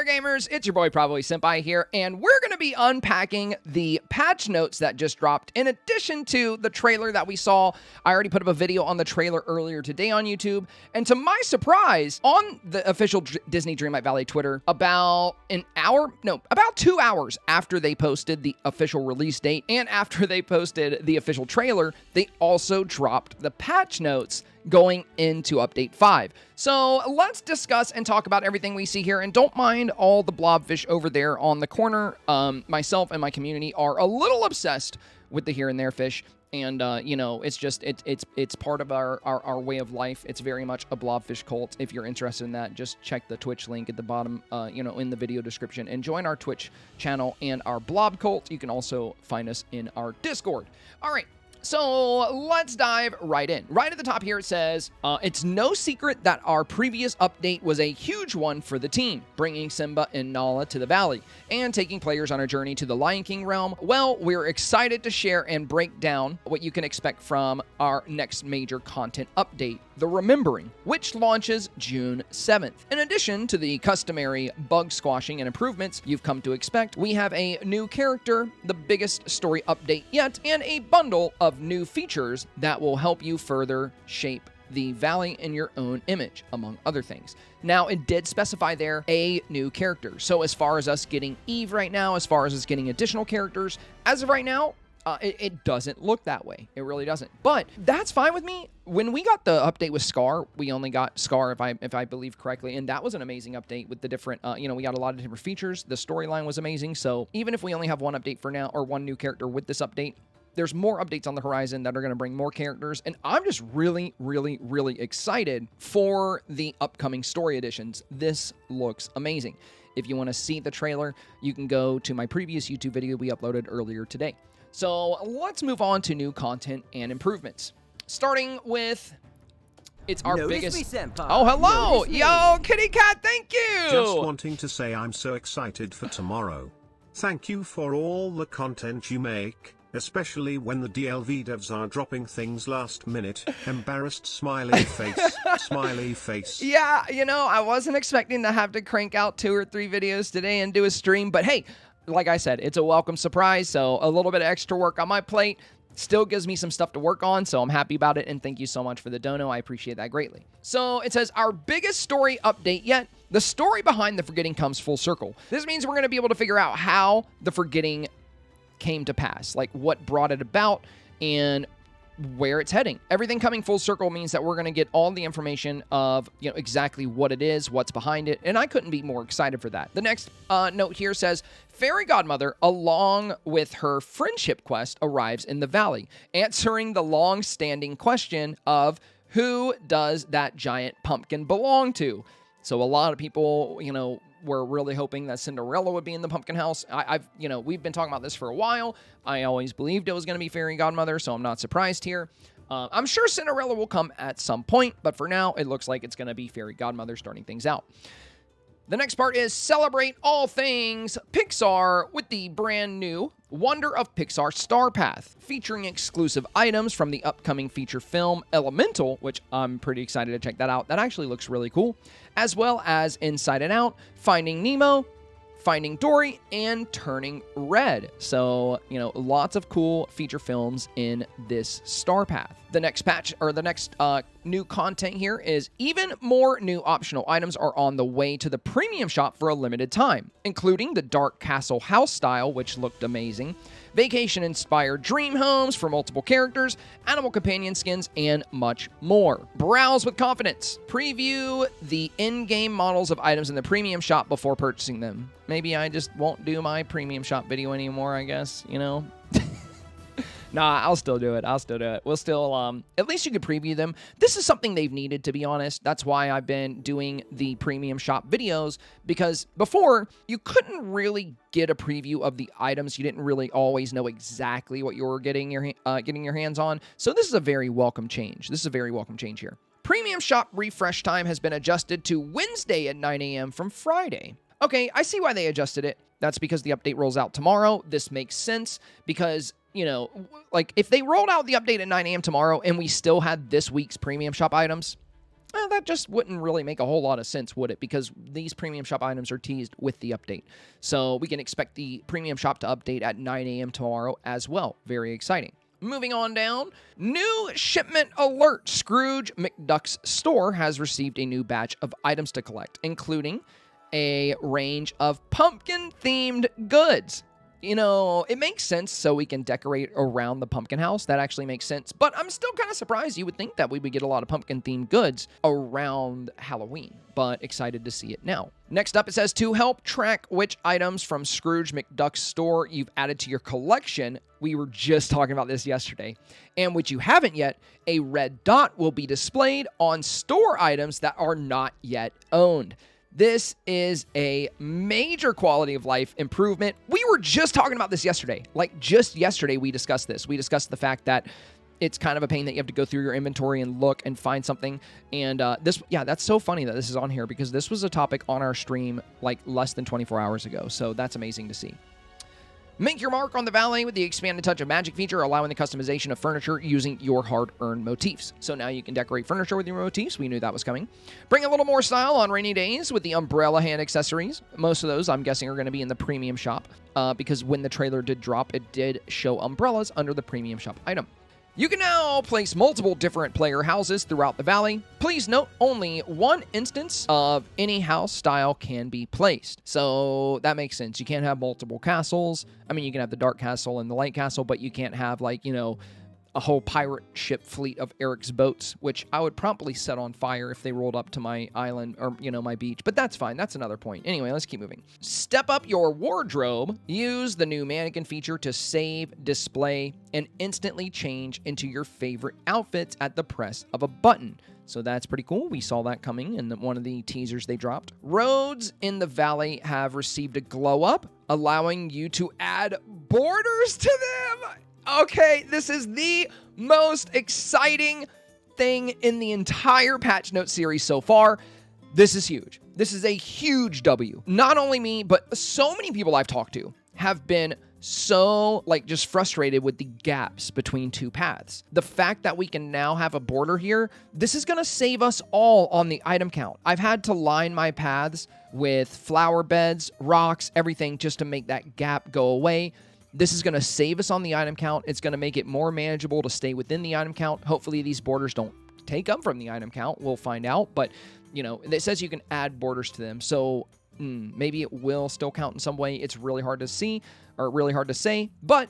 there, gamers. It's your boy, probably Senpai here, and we're going to be unpacking the patch notes that just dropped in addition to the trailer that we saw. I already put up a video on the trailer earlier today on YouTube, and to my surprise, on the official Disney Dreamlight Valley Twitter, about 2 hours after they posted the official release date and after they posted the official trailer, they also dropped the patch notes going into Update 5. So let's discuss and talk about everything we see here, and don't mind all the blobfish over there on the corner. Myself and my community are a little obsessed with the here and there fish, and you know, it's just it's part of our way of life. It's very much a blobfish cult. If you're interested in that, just check the Twitch link at the bottom, in the video description, and join our Twitch channel and our blob cult. You can also find us in our Discord. All right. So let's dive right in. Right at the top here, it says, it's no secret that our previous update was a huge one for the team, bringing Simba and Nala to the valley and taking players on a journey to the Lion King realm. Well, we're excited to share and break down what you can expect from our next major content update, The Remembering, which launches June 7th. In addition to the customary bug squashing and improvements you've come to expect, we have a new character, the biggest story update yet, and a bundle of new features that will help you further shape the valley in your own image, among other things. Now, it did specify there a new character. So as far as us getting Eve right now, as far as us getting additional characters, as of right now, it doesn't look that way. It really doesn't. But that's fine with me. When we got the update with Scar, we only got Scar, if I believe correctly, and that was an amazing update with the different, we got a lot of different features. The storyline was amazing. So even if we only have one update for now, or one new character with this update, there's more updates on the horizon that are going to bring more characters, and I'm just really, really, really excited for the upcoming story editions. This looks amazing. If you want to see the trailer, you can go to my previous YouTube video we uploaded earlier today. So let's move on to new content and improvements. Starting with, it's our biggest... Me, Senpai. Oh, hello! Yo, Kitty Cat, thank you! Just wanting to say I'm so excited for tomorrow. Thank you for all the content you make, especially when the DLV devs are dropping things last minute. Embarrassed smiley face, smiley face. Yeah, I wasn't expecting to have to crank out 2 or 3 videos today and do a stream, but hey, like I said, it's a welcome surprise, so a little bit of extra work on my plate still gives me some stuff to work on, so I'm happy about it, and thank you so much for the dono. I appreciate that greatly. So it says, our biggest story update yet. The story behind the Forgetting comes full circle. This means we're going to be able to figure out how the Forgetting came to pass, like what brought it about and where it's heading. Everything coming full circle means that we're going to get all the information of exactly what it is, what's behind it, and I couldn't be more excited for that. The next note here says, Fairy Godmother, along with her friendship quest, arrives in the valley, answering the long-standing question of who does that giant pumpkin belong to? So a lot of people, we're really hoping that Cinderella would be in the pumpkin house. We've been talking about this for a while. I always believed it was going to be Fairy Godmother, so I'm not surprised here. I'm sure Cinderella will come at some point, but for now, it looks like it's going to be Fairy Godmother starting things out. The next part is celebrate all things Pixar with the brand new Wonder of Pixar Star Path, featuring exclusive items from the upcoming feature film Elemental, which I'm pretty excited to check that out. That actually looks really cool, as well as Inside and Out, Finding Nemo, Finding Dory, and Turning Red. So, lots of cool feature films in this Star Path. The next patch, or the next new content here is even more new optional items are on the way to the premium shop for a limited time, including the Dark Castle house style, which looked amazing, vacation-inspired dream homes for multiple characters, animal companion skins, and much more. Browse with confidence. Preview the in-game models of items in the premium shop before purchasing them. Maybe I just won't do my premium shop video anymore, I guess, Nah, I'll still do it. We'll still, at least you could preview them. This is something they've needed, to be honest. That's why I've been doing the premium shop videos, because before, you couldn't really get a preview of the items. You didn't really always know exactly what you were getting your hands on. So this is a very welcome change. Here. Premium shop refresh time has been adjusted to Wednesday at 9 a.m. from Friday. Okay, I see why they adjusted it. That's because the update rolls out tomorrow. This makes sense because, if they rolled out the update at 9 a.m. tomorrow and we still had this week's premium shop items, Well, that just wouldn't really make a whole lot of sense, would it? Because these premium shop items are teased with the update. So we can expect the premium shop to update at 9 a.m. tomorrow as well. Very exciting. Moving on down, new shipment alert. Scrooge McDuck's store has received a new batch of items to collect, including a range of pumpkin-themed goods. You know, it makes sense so we can decorate around the pumpkin house. That actually makes sense. But I'm still kind of surprised. You would think that we would get a lot of pumpkin-themed goods around Halloween, but excited to see it now. Next up, it says, to help track which items from Scrooge McDuck's store you've added to your collection. We were just talking about this yesterday. And which you haven't yet, a red dot will be displayed on store items that are not yet owned. This is a major quality of life improvement. We were just talking about this yesterday. Like, just yesterday, we discussed this. We discussed the fact that it's kind of a pain that you have to go through your inventory and look and find something. And that's so funny that this is on here because this was a topic on our stream like less than 24 hours ago. So that's amazing to see. Make your mark on the valet with the expanded touch of magic feature, allowing the customization of furniture using your hard-earned motifs. So now you can decorate furniture with your motifs. We knew that was coming. Bring a little more style on rainy days with the umbrella hand accessories. Most of those, I'm guessing, are going to be in the premium shop because when the trailer did drop, it did show umbrellas under the premium shop item. You can now place multiple different player houses throughout the valley. Please note, only one instance of any house style can be placed. So that makes sense. You can't have multiple castles. I mean, you can have the dark castle and the light castle, but you can't have, like, you know, a whole pirate ship fleet of Eric's boats, which I would promptly set on fire if they rolled up to my island or, you know, my beach. But that's fine. That's another point. Anyway, let's keep moving. Step up your wardrobe. Use the new mannequin feature to save, display, and instantly change into your favorite outfits at the press of a button. So that's pretty cool. We saw that coming in one of the teasers they dropped. Roads in the valley have received a glow up, allowing you to add borders to them. Okay, this is the most exciting thing in the entire patch note series so far. This is huge. This is a huge W. Not only me, but so many people I've talked to have been so, like, just frustrated with the gaps between two paths. The fact that we can now have a border here, this is going to save us all on the item count. I've had to line my paths with flower beds, rocks, everything just to make that gap go away. This is going to save us on the item count. It's going to make it more manageable to stay within the item count. Hopefully these borders don't take up from the item count. We'll find out. But, you know, it says you can add borders to them. So maybe it will still count in some way. It's really hard to see or really hard to say. But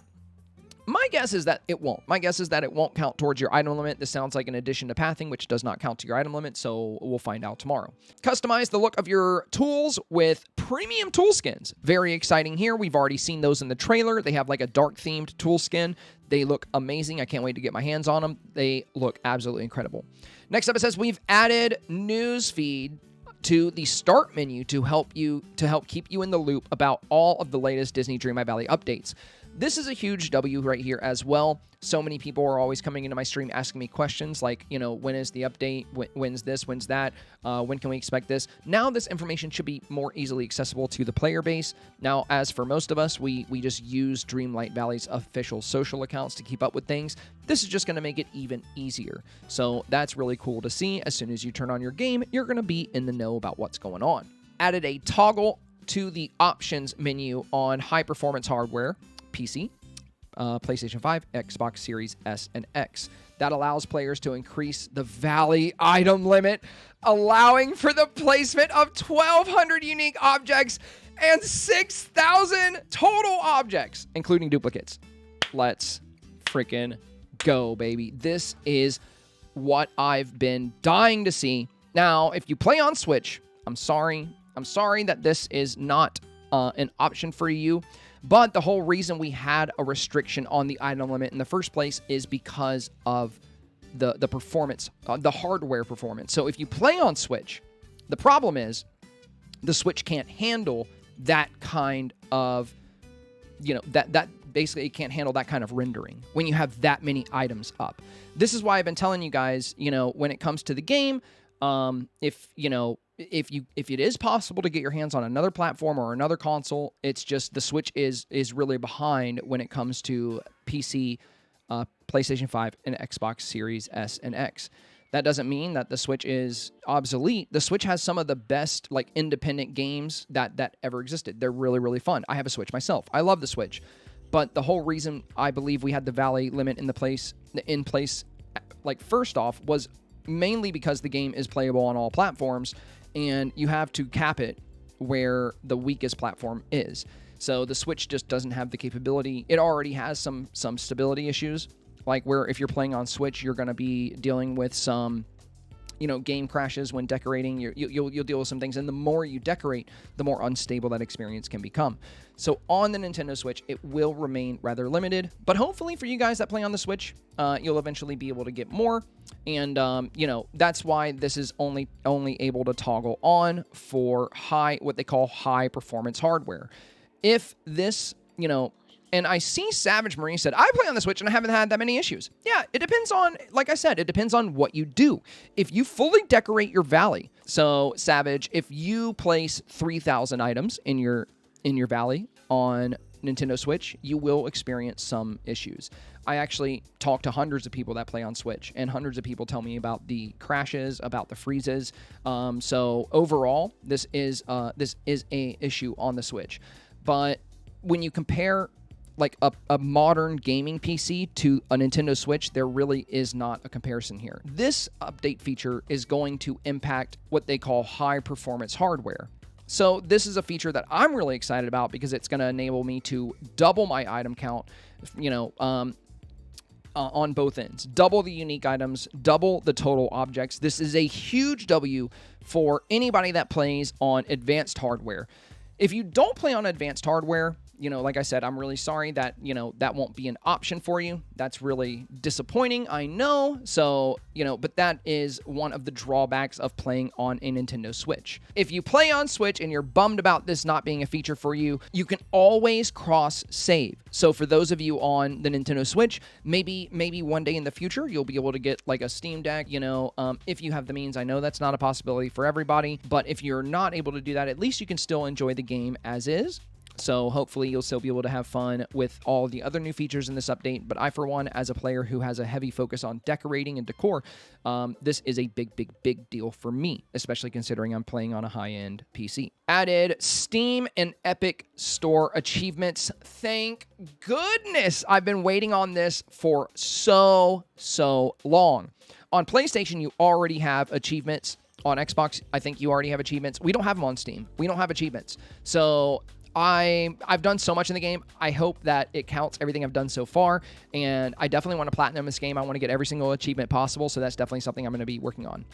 my guess is that it won't. My guess is that it won't count towards your item limit. This sounds like an addition to pathing, which does not count to your item limit, so we'll find out tomorrow. Customize the look of your tools with premium tool skins. Very exciting here. We've already seen those in the trailer. They have like a dark-themed tool skin. They look amazing. I can't wait to get my hands on them. They look absolutely incredible. Next up, it says we've added news feed to the start menu to help keep you in the loop about all of the latest Disney Dreamlight Valley updates. This is a huge W right here as well. So many people are always coming into my stream asking me questions like, you know, when is the update? When's this? When's that? When can we expect this? Now this information should be more easily accessible to the player base. Now, as for most of us, we just use Dreamlight Valley's official social accounts to keep up with things. This is just going to make it even easier. So that's really cool to see. As soon as you turn on your game, you're going to be in the know about what's going on. Added a toggle to the options menu on high-performance hardware, PC, PlayStation 5, Xbox Series S and X. That allows players to increase the Valley item limit, allowing for the placement of 1,200 unique objects and 6,000 total objects, including duplicates. Let's freaking go, baby. This is what I've been dying to see. Now, if you play on Switch, I'm sorry that this is not an option for you. But the whole reason we had a restriction on the item limit in the first place is because of the performance, the hardware performance. So if you play on Switch, the problem is the Switch can't handle that kind of, you know, that basically it can't handle that kind of rendering when you have that many items up. This is why I've been telling you guys, you know, when it comes to the game, if it is possible to get your hands on another platform or another console, it's just the Switch is really behind when it comes to PC, PlayStation 5, and Xbox Series S and X. That doesn't mean that the Switch is obsolete. The Switch has some of the best like independent games that ever existed. They're really, really fun. I have a Switch myself. I love the Switch. But the whole reason I believe we had the Valley limit in place, like first off, was mainly because the game is playable on all platforms, and you have to cap it where the weakest platform is. So the Switch just doesn't have the capability. It already has some stability issues, like where if you're playing on Switch, you're going to be dealing with some, game crashes when decorating. You'll deal with some things, and the more you decorate, the more unstable that experience can become. So on the Nintendo Switch, it will remain rather limited, but hopefully for you guys that play on the Switch, you'll eventually be able to get more. And that's why this is only able to toggle on for what they call high performance hardware. If this, and I see Savage Marie said, I play on the Switch and I haven't had that many issues. Yeah, it depends on, like I said, it depends on what you do. If you fully decorate your Valley, so Savage, if you place 3,000 items in your Valley on Nintendo Switch, you will experience some issues. I actually talk to hundreds of people that play on Switch, and hundreds of people tell me about the crashes, about the freezes. So overall, this is a issue on the Switch. But when you compare like a modern gaming PC to a Nintendo Switch, there really is not a comparison here. This update feature is going to impact what they call high performance hardware. So this is a feature that I'm really excited about because it's going to enable me to double my item count, on both ends. Double the unique items, double the total objects. This is a huge W for anybody that plays on advanced hardware. If you don't play on advanced hardware, like I said, I'm really sorry that, that won't be an option for you. That's really disappointing, I know. So, but that is one of the drawbacks of playing on a Nintendo Switch. If you play on Switch and you're bummed about this not being a feature for you, you can always cross-save. So for those of you on the Nintendo Switch, maybe one day in the future, you'll be able to get like a Steam Deck, if you have the means. I know that's not a possibility for everybody, but if you're not able to do that, at least you can still enjoy the game as is. So hopefully you'll still be able to have fun with all the other new features in this update. But I, for one, as a player who has a heavy focus on decorating and decor, this is a big deal for me, especially considering I'm playing on a high-end PC. Added Steam and Epic Store achievements. Thank goodness. I've been waiting on this for so long. On PlayStation, you already have achievements. On Xbox, I think you already have achievements. We don't have them on Steam. We don't have achievements. So I've done so much in the game. I hope that it counts everything I've done so far, and I definitely want to platinum this game. I want to get every single achievement possible, so that's definitely something I'm going to be working on.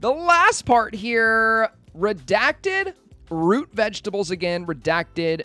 The last part here, redacted, root vegetables again, redacted.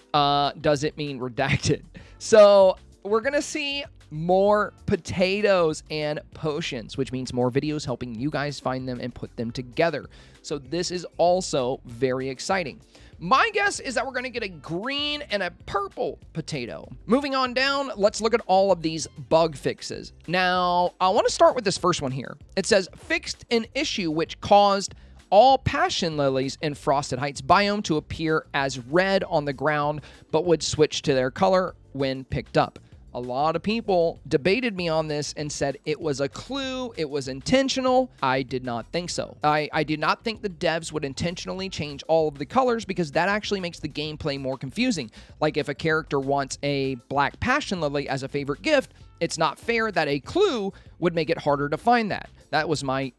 Does it mean redacted? So we're going to see more potatoes and potions, which means more videos helping you guys find them and put them together. So this is also very exciting. My guess is that we're going to get a green and a purple potato. Moving on down, let's look at all of these bug fixes. Now, I want to start with this first one here. It says, fixed an issue which caused all passion lilies in Frosted Heights biome to appear as red on the ground, but would switch to their color when picked up. A lot of people debated me on this and said it was a clue, it was intentional. I did not think so. I did not think the devs would intentionally change all of the colors because that actually makes the gameplay more confusing. Like if a character wants a black passion lily as a favorite gift, it's not fair that a clue would make it harder to find that. That was my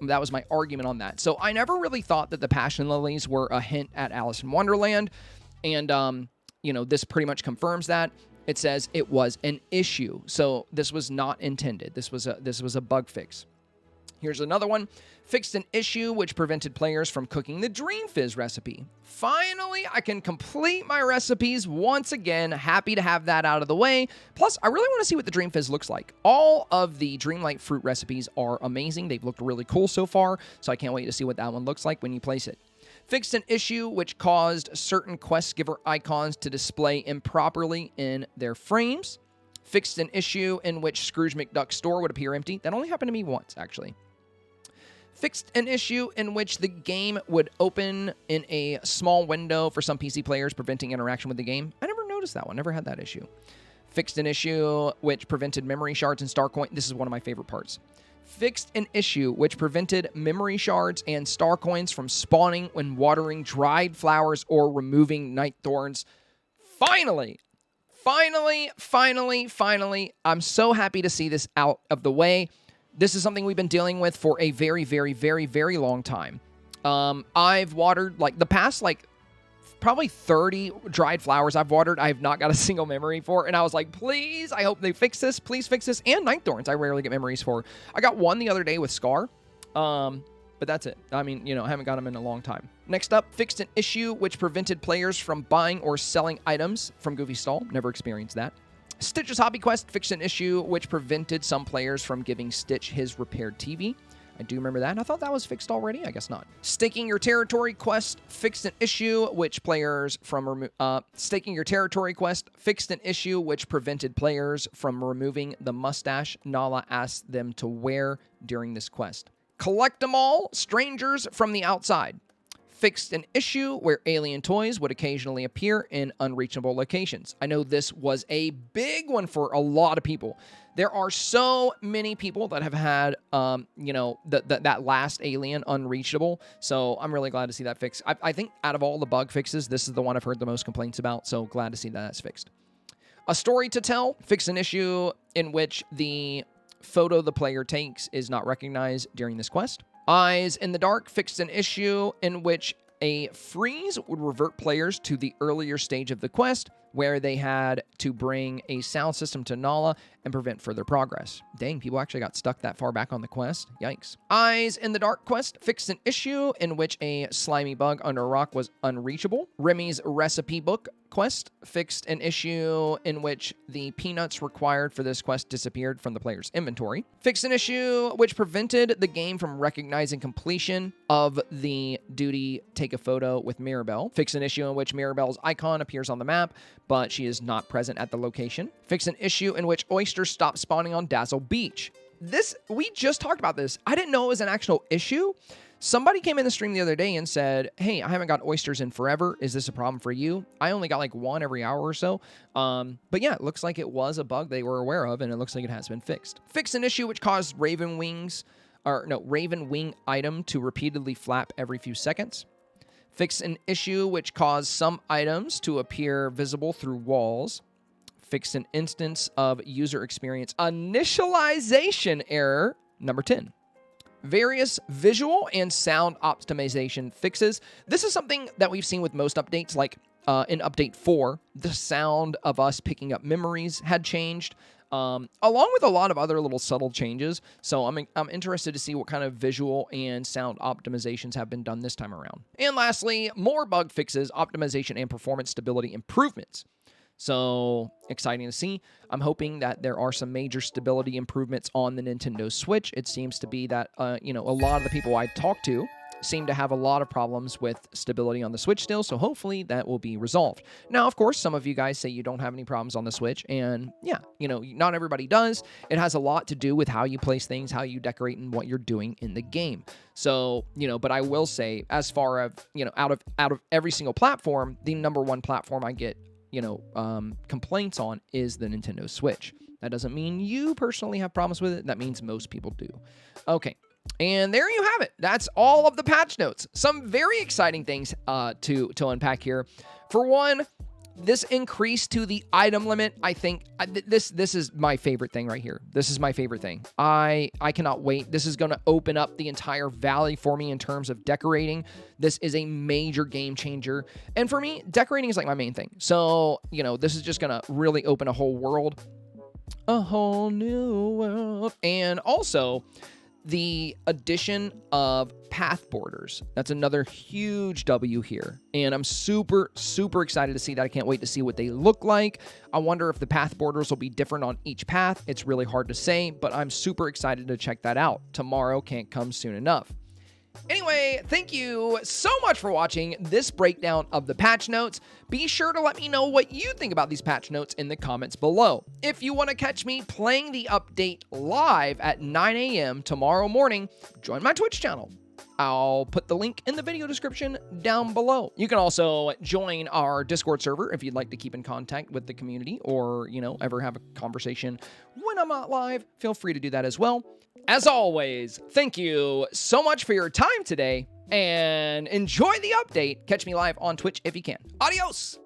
argument on that. So I never really thought that the passion lilies were a hint at Alice in Wonderland, and this pretty much confirms that. It says it was an issue, so this was not intended. This was a bug fix. Here's another one. Fixed an issue which prevented players from cooking the Dream Fizz recipe. Finally, I can complete my recipes once again. Happy to have that out of the way. Plus, I really want to see what the Dream Fizz looks like. All of the Dreamlight fruit recipes are amazing. They've looked really cool so far, so I can't wait to see what that one looks like when you place it. Fixed an issue which caused certain quest giver icons to display improperly in their frames. Fixed an issue in which Scrooge McDuck's store would appear empty. That only happened to me once, actually. Fixed an issue in which the game would open in a small window for some PC players, preventing interaction with the game. I never noticed that one. Never had that issue. Fixed an issue which prevented memory shards and star coin. This is one of my favorite parts. fixed an issue which prevented memory shards and star coins from spawning when watering dried flowers or removing night thorns. Finally, I'm so happy to see this out of the way. This is something we've been dealing with for a very, very, very, very long time. I've watered, like, the past, like, probably 30 dried flowers I've watered, I have not got a single memory for. And I was like, please, I hope they fix this. Please fix this. And night thorns, I rarely get memories for. I got one the other day with Scar. But that's it. I mean, you know, I haven't got them in a long time. Next up, fixed an issue which prevented players from buying or selling items from Goofy Stall. Never experienced that. Stitch's Hobby Quest fixed an issue which prevented some players from giving Stitch his repaired TV. I do remember that, and I thought that was fixed already. I guess not. Staking Your Territory Quest fixed an issue which players from Staking Your Territory Quest fixed an issue which prevented players from removing the mustache Nala asked them to wear during this quest. Collect 'em all, strangers from the outside. Fixed an issue where alien toys would occasionally appear in unreachable locations. I know this was a big one for a lot of people. There are so many people that have had, you know, that last alien unreachable. So I'm really glad to see that fixed. I think out of all the bug fixes, this is the one I've heard the most complaints about. So glad to see that that's fixed. A Story to Tell fixed an issue in which the photo the player takes is not recognized during this quest. Eyes in the Dark fixed an issue in which a freeze would revert players to the earlier stage of the quest, where they had to bring a sound system to Nala and prevent further progress. Dang, people actually got stuck that far back on the quest. Yikes. Eyes in the Dark quest fixed an issue in which a slimy bug under a rock was unreachable. Remy's Recipe Book quest fixed an issue in which the peanuts required for this quest disappeared from the player's inventory. Fixed an issue which prevented the game from recognizing completion of the duty take a photo with Mirabelle. Fixed an issue in which Mirabelle's icon appears on the map, but she is not present at the location. Fixed an issue in which oysters stop spawning on Dazzle Beach. We just talked about this. I didn't know it was an actual issue. Somebody came in the stream the other day and said, hey, I haven't got oysters in forever. Is this a problem for you? I only got like one every hour or so. But yeah, it looks like it was a bug they were aware of, and it looks like it has been fixed. Fixed an issue which caused Raven Wing item to repeatedly flap every few seconds. Fixed an issue which caused some items to appear visible through walls. Fixed an instance of user experience initialization error, number 10. Various visual and sound optimization fixes. This is something that we've seen with most updates, like in Update 4, the sound of us picking up memories had changed, along with a lot of other little subtle changes. So I'm interested to see what kind of visual and sound optimizations have been done this time around. And lastly, more bug fixes, optimization, and performance stability improvements. So exciting to see. I'm hoping that there are some major stability improvements on the Nintendo Switch. It seems to be that, a lot of the people I talk to seem to have a lot of problems with stability on the Switch still, so hopefully that will be resolved. Now, of course, some of you guys say you don't have any problems on the Switch, and yeah, not everybody does. It has a lot to do with how you place things, how you decorate, and what you're doing in the game. So, but I will say, as far as, out of every single platform, the number one platform I get complaints on is the Nintendo Switch. That doesn't mean you personally have problems with it. That means most people do. Okay. And there you have it. That's all of the patch notes. Some very exciting things to unpack here. For one, this increase to the item limit, I think this is my favorite thing right here. This is my favorite thing. I cannot wait. This is going to open up the entire valley for me in terms of decorating. This is a major game changer. And for me, decorating is like my main thing. So, this is just going to really open a whole world. A whole new world. And also, the addition of path borders. That's another huge W here. And I'm super, super excited to see that. I can't wait to see what they look like. I wonder if the path borders will be different on each path. It's really hard to say, but I'm super excited to check that out. Tomorrow can't come soon enough. Anyway, thank you so much for watching this breakdown of the patch notes. Be sure to let me know what you think about these patch notes in the comments below. If you want to catch me playing the update live at 9 a.m. tomorrow morning, join my Twitch channel. I'll put the link in the video description down below. You can also join our Discord server if you'd like to keep in contact with the community or, ever have a conversation when I'm not live. Feel free to do that as well. As always, thank you so much for your time today and enjoy the update. Catch me live on Twitch if you can. Adios!